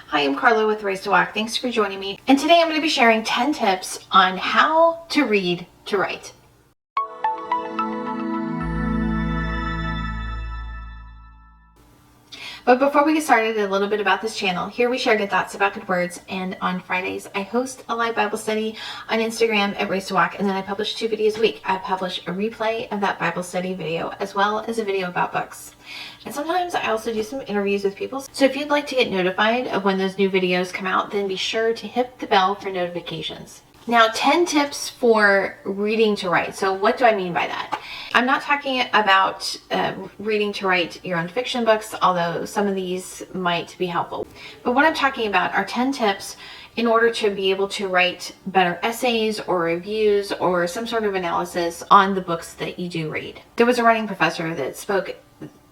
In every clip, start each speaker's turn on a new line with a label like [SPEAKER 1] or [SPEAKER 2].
[SPEAKER 1] Hi, I'm Carla with Raised to Walk. Thanks for joining me. And today I'm going to be sharing 10 tips on how to read to write. But before we get started, a little bit about this channel. Here we share good thoughts about good words, and on Fridays I host a live Bible study on Instagram at Raised to Walk, and then I publish 2 videos a week. I publish a replay of that Bible study video as well as a video about books. And sometimes I also do some interviews with people. So if you'd like to get notified of when those new videos come out, then be sure to hit the bell for notifications. Now, 10 tips for reading to write. So what do I mean by that? I'm not talking about reading to write your own fiction books, although some of these might be helpful. But what I'm talking about are 10 tips in order to be able to write better essays or reviews or some sort of analysis on the books that you do read. There was a writing professor that spoke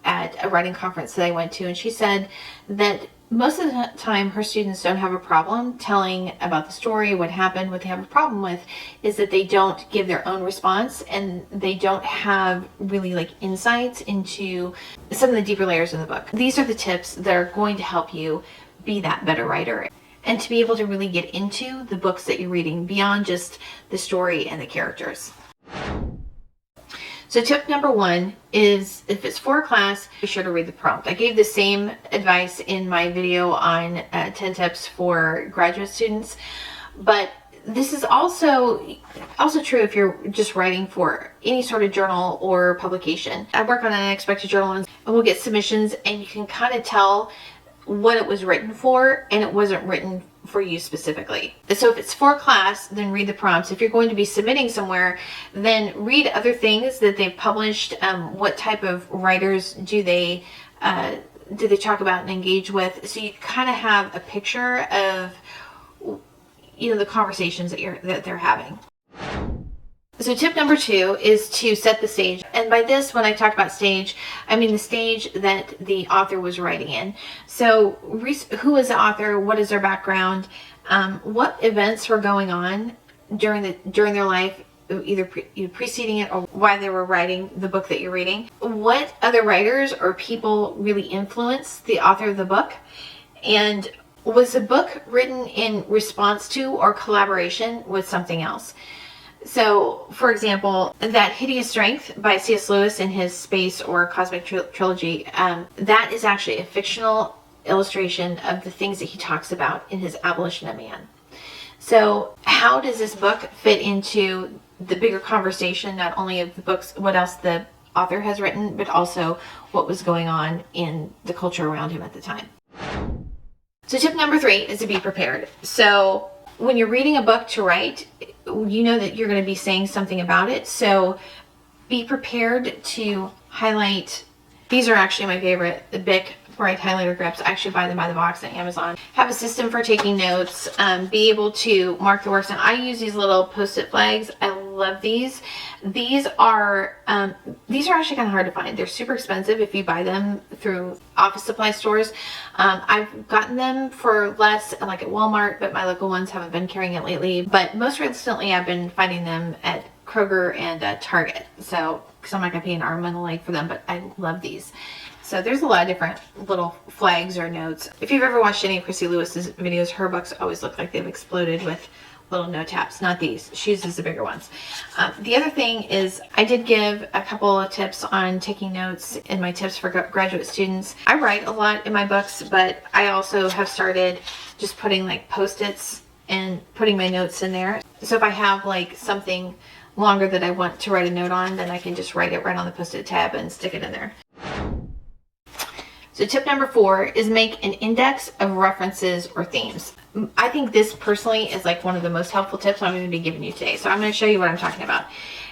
[SPEAKER 1] at a writing conference that I went to, and she said that most of the time her students don't have a problem telling about the story, what happened. What they have a problem with is that they don't give their own response, and they don't have really like insights into some of the deeper layers in the book. These are the tips that are going to help you be that better writer and to be able to really get into the books that you're reading beyond just the story and the characters. So tip number 1 is, if it's for a class, be sure to read the prompt. I gave the same advice in my video on 10 tips for graduate students, but this is also true if you're just writing for any sort of journal or publication. I work on an unexpected journal, and we'll get submissions, and you can kind of tell what it was written for, and it wasn't written for you specifically. So if it's for class, then read the prompts. If you're going to be submitting somewhere, then read other things that they've published. What type of writers do they talk about and engage with? So you kind of have a picture of, the conversations that they're having. So tip number 2 is to set the stage. And by this, when I talk about stage, I mean the stage that the author was writing in. So who is the author? What is their background? What events were going on during their life, either preceding it or while they were writing the book that you're reading? What other writers or people really influenced the author of the book? And was the book written in response to or collaboration with something else? So, for example, that Hideous Strength by C.S. Lewis in his Space or Cosmic Trilogy, that is actually a fictional illustration of the things that he talks about in his Abolition of Man. So, how does this book fit into the bigger conversation, not only of the books, what else the author has written, but also what was going on in the culture around him at the time? So, tip number 3 is to be prepared. So, when you're reading a book to write, you know that you're going to be saying something about it. So be prepared to highlight. These are actually my favorite, the Bic Bright Highlighter Grips. I actually buy them by the box on Amazon. Have a system for taking notes. Be able to mark the works. And I use these little Post-it flags. I love these. These are actually kind of hard to find. They're super expensive if you buy them through office supply stores. I've gotten them for less, like at Walmart, but my local ones haven't been carrying it lately. But most recently, I've been finding them at Kroger and Target. So, because I'm not going to pay an arm and a leg for them, but I love these. So there's a lot of different little flags or notes. If you've ever watched any of Chrissy Lewis's videos, her books always look like they've exploded with little note tabs. Not these. She uses the bigger ones. The other thing is, I did give a couple of tips on taking notes in my tips for graduate students. I write a lot in my books, but I also have started just putting like Post-its and putting my notes in there. So if I have like something longer that I want to write a note on, then I can just write it right on the Post-it tab and stick it in there. So tip number 4 is make an index of references or themes. I think this personally is like one of the most helpful tips I'm going to be giving you today. So I'm going to show you what I'm talking about.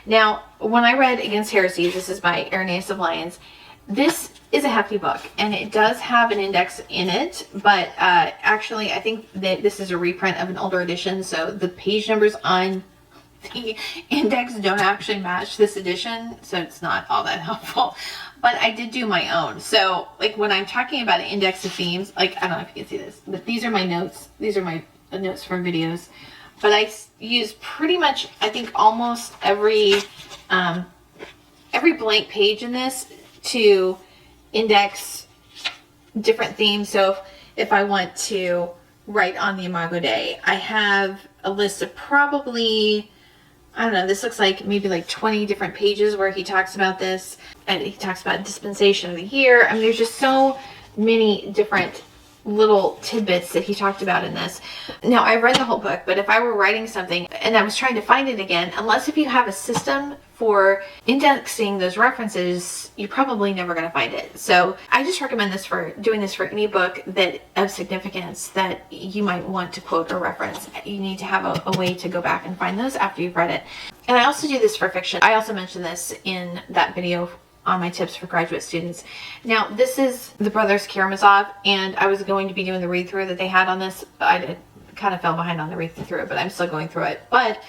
[SPEAKER 1] Now, when I read Against Heresies, this is by Irenaeus of Lyons. This is a hefty book, and it does have an index in it, but actually I think that this is a reprint of an older edition, so the page numbers on the index don't actually match this edition, so it's not all that helpful. But I did do my own. So like when I'm talking about an index of themes, like I don't know if you can see this, but these are my notes. These are my notes from videos. But I use pretty much, I think almost every blank page in this to index different themes. So if I want to write on the Imago Dei. I have a list of probably, I don't know, this looks like maybe like 20 different pages where he talks about this, and he talks about dispensation of the year. I mean, there's just so many different little tidbits that he talked about in this. Now, I read the whole book, but if I were writing something and I was trying to find it again, unless if you have a system for indexing those references, you're probably never going to find it. So I just recommend this for doing this for any book that of significance that you might want to quote or reference. You need to have a way to go back and find those after you've read it. And I also do this for fiction. I also mentioned this in that video on my tips for graduate students. Now, this is the Brothers Karamazov, and I was going to be doing the read through that they had on this. I kind of fell behind on the read through, but I'm still going through it. But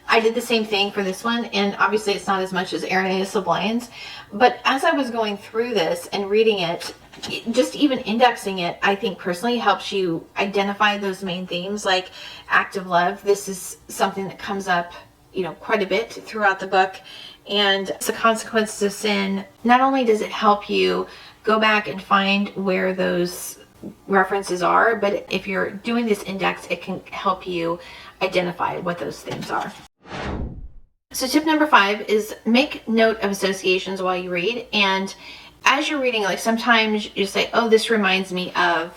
[SPEAKER 1] I did the same thing for this one, and obviously it's not as much as Irenaeus of Lyons. But as I was going through this and reading it, just even indexing it, I think personally helps you identify those main themes, like active love. This is something that comes up, quite a bit throughout the book. And the consequences of sin. Not only does it help you go back and find where those references are, but if you're doing this index, it can help you identify what those things are. So tip number 5 is make note of associations while you read. And as you're reading, like sometimes you say, oh, this reminds me of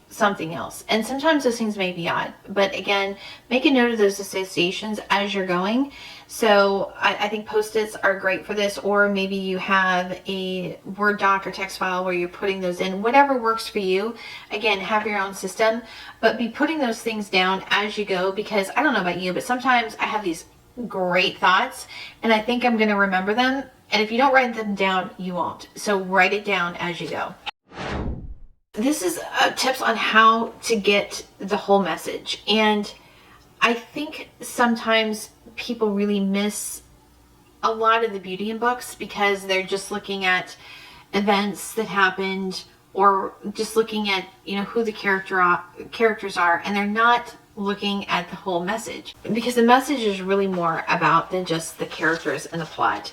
[SPEAKER 1] something else. And sometimes those things may be odd. But again, make a note of those associations as you're going. So I think Post-its are great for this, or maybe you have a Word doc or text file where you're putting those in. Whatever works for you. Again, have your own system, but be putting those things down as you go, because I don't know about you, but sometimes I have these great thoughts and I think I'm going to remember them. And if you don't write them down, you won't. So write it down as you go. This is tips on how to get the whole message. And I think sometimes people really miss a lot of the beauty in books because they're just looking at events that happened, or just looking at who the characters are, and they're not looking at the whole message, because the message is really more about than just the characters and the plot.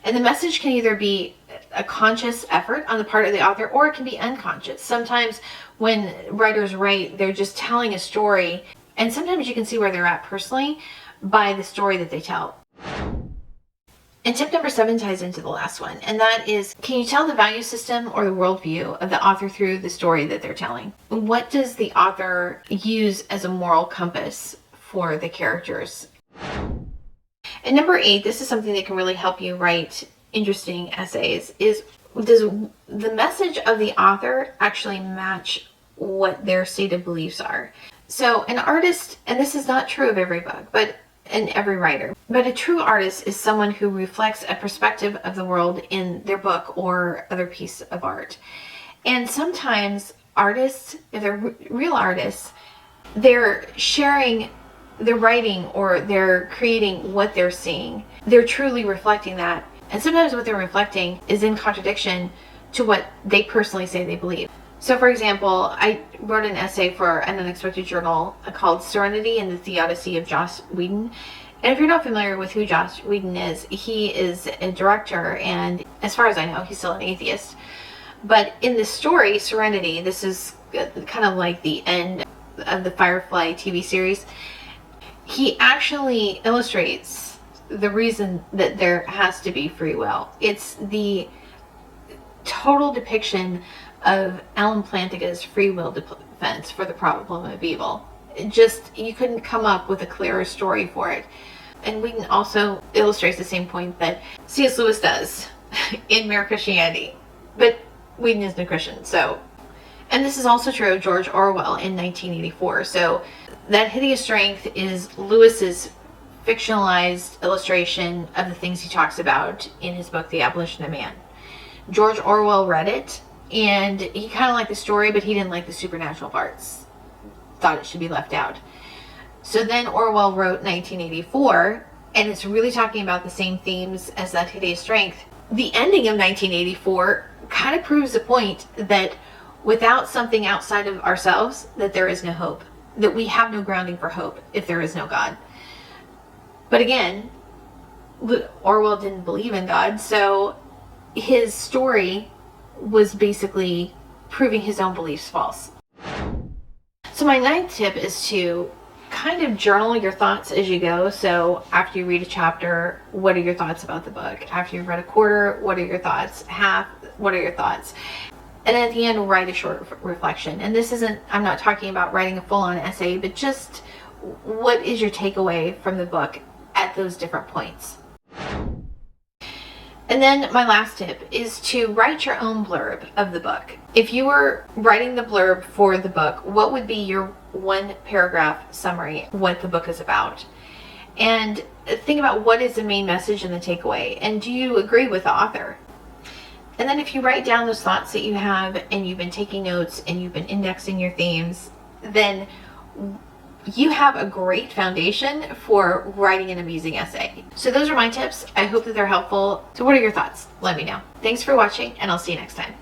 [SPEAKER 1] And the message can either be a conscious effort on the part of the author, or it can be unconscious. Sometimes when writers write, they're just telling a story, and sometimes you can see where they're at personally by the story that they tell. And tip number 7 ties into the last one, and that is, can you tell the value system or the worldview of the author through the story that they're telling? What does the author use as a moral compass for the characters? And number 8, this is something that can really help you write interesting essays, is does the message of the author actually match what their stated beliefs are? So an artist, and this is not true of every book, but and every writer, but a true artist is someone who reflects a perspective of the world in their book or other piece of art. And sometimes artists, if they're real artists, they're sharing, they're writing, or they're creating what they're seeing. They're truly reflecting that. And sometimes what they're reflecting is in contradiction to what they personally say they believe. So for example, I wrote an essay for an Unexpected Journal called Serenity and the Theodicy of Joss Whedon. And if you're not familiar with who Joss Whedon is, he is a director, and as far as I know, he's still an atheist. But in the story, Serenity, this is kind of like the end of the Firefly TV series, he actually illustrates the reason that there has to be free will. It's the total depiction of Alan Plantinga's free will defense for the problem of evil. You couldn't come up with a clearer story for it. And Whedon also illustrates the same point that C.S. Lewis does in Mere Christianity. But Whedon isn't a Christian, so. And this is also true of George Orwell in 1984. So That Hideous Strength is Lewis's fictionalized illustration of the things he talks about in his book, The Abolition of Man. George Orwell read it, and he kind of liked the story, but he didn't like the supernatural parts. Thought it should be left out. So then Orwell wrote 1984, and it's really talking about the same themes as That Hideous Strength. The ending of 1984 kind of proves the point that without something outside of ourselves, that there is no hope. That we have no grounding for hope if there is no God. But again, Orwell didn't believe in God, so his story was basically proving his own beliefs false. So my ninth tip is to kind of journal your thoughts as you go. So after you read a chapter, what are your thoughts about the book? After you've read a quarter, what are your thoughts? Half, what are your thoughts? And at the end, write a short reflection. And this isn't, I'm not talking about writing a full-on essay, but just what is your takeaway from the book at those different points. And then my last tip is to write your own blurb of the book. If you were writing the blurb for the book, what would be your one paragraph summary, what the book is about? And think about what is the main message and the takeaway, and do you agree with the author? And then if you write down those thoughts that you have, and you've been taking notes and you've been indexing your themes, then you have a great foundation for writing an amazing essay. So those are my tips. I hope that they're helpful. So what are your thoughts? Let me know. Thanks for watching, and I'll see you next time.